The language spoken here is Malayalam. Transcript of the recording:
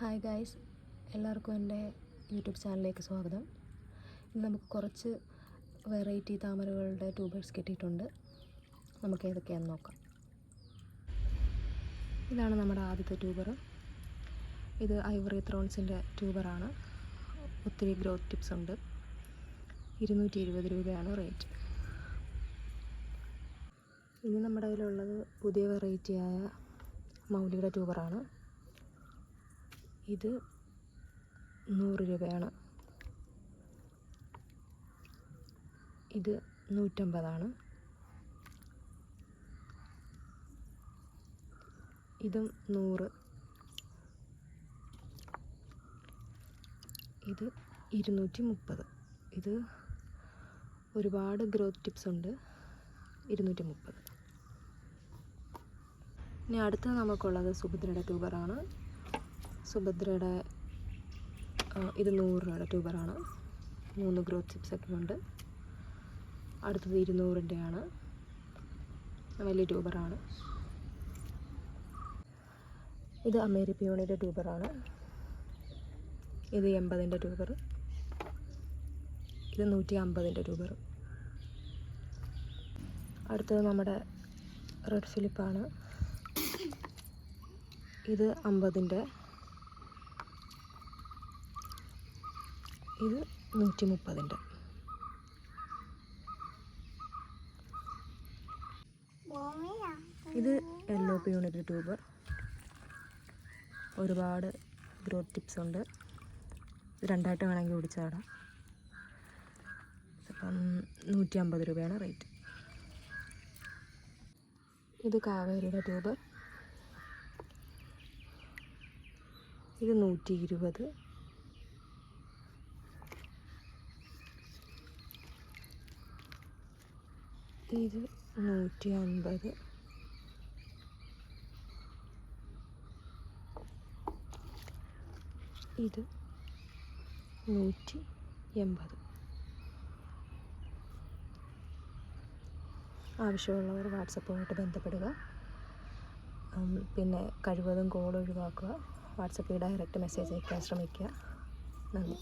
ഹായ് ഗായ്സ്, എല്ലാവർക്കും എൻ്റെ യൂട്യൂബ് ചാനലിലേക്ക് സ്വാഗതം. ഇന്ന് നമുക്ക് കുറച്ച് വെറൈറ്റി താമരകളുടെ ട്യൂബേഴ്സ് കിട്ടിയിട്ടുണ്ട്. നമുക്ക് ഏതൊക്കെയാണെന്ന് നോക്കാം. ഇതാണ് നമ്മുടെ ആദ്യത്തെ ട്യൂബർ. ഇത് ഐവറി ത്രോൺസിൻ്റെ ട്യൂബറാണ്. ഒത്തിരി ഗ്രോത്ത് ടിപ്സ് ഉണ്ട്. 220 രൂപയാണ് റേറ്റ്. ഇനി നമ്മുടെ കയ്യിലുള്ളത് പുതിയ വെറൈറ്റിയായ മൗലിയുടെ ട്യൂബറാണ്. ഇത് 100 രൂപയാണ്. ഇത് 150 ഇതും 100. ഇത് 230. ഇത് ഒരുപാട് ഗ്രോത്ത് ടിപ്സ് ഉണ്ട്. 230. ഇനി അടുത്തത് നമുക്കുള്ളത് സുഭദ്രയുടെ ട്യൂബറാണ്. സുഭദ്രയുടെ ഇത് 100 രൂപയുടെ ട്യൂബറാണ്. 3 ഗ്രോത്ത് ടിപ്സൊക്കെ ഉണ്ട്. അടുത്തത് 200-ൻ്റെയാണ്. വലിയ ട്യൂബറാണ്. ഇത് അമേരി പിയോണിയുടെ ട്യൂബറാണ്. ഇത് 80-ൻ്റെ ട്യൂബർ. ഇത് 150-ൻ്റെ ട്യൂബർ. അടുത്തത് നമ്മുടെ റെഡ് ഫിലിപ്പാണ്. ഇത് 50-ൻ്റെ. ഇത് 130-ൻ്റെ. ഇത് യെല്ലോ പിയോണിയുടെ ട്യൂബർ. ഒരുപാട് ഗ്രോത്ത് ടിപ്സ് ഉണ്ട്. ഇത് രണ്ടായിട്ട് വേണമെങ്കിൽ ഓടിച്ചാടാം. അപ്പം 150 രൂപയാണ് റേറ്റ്. ഇത് കാവേരിയുടെ ട്യൂബർ. ഇത് 120. ഇത് 150. ഇത് 180. ആവശ്യമുള്ളവർ വാട്സപ്പുമായിട്ട് ബന്ധപ്പെടുക. പിന്നെ കഴിവതും കോൾ ഒഴിവാക്കുക. വാട്സപ്പിൽ ഡയറക്റ്റ് മെസ്സേജ് അയക്കാൻ ശ്രമിക്കുക. നന്ദി.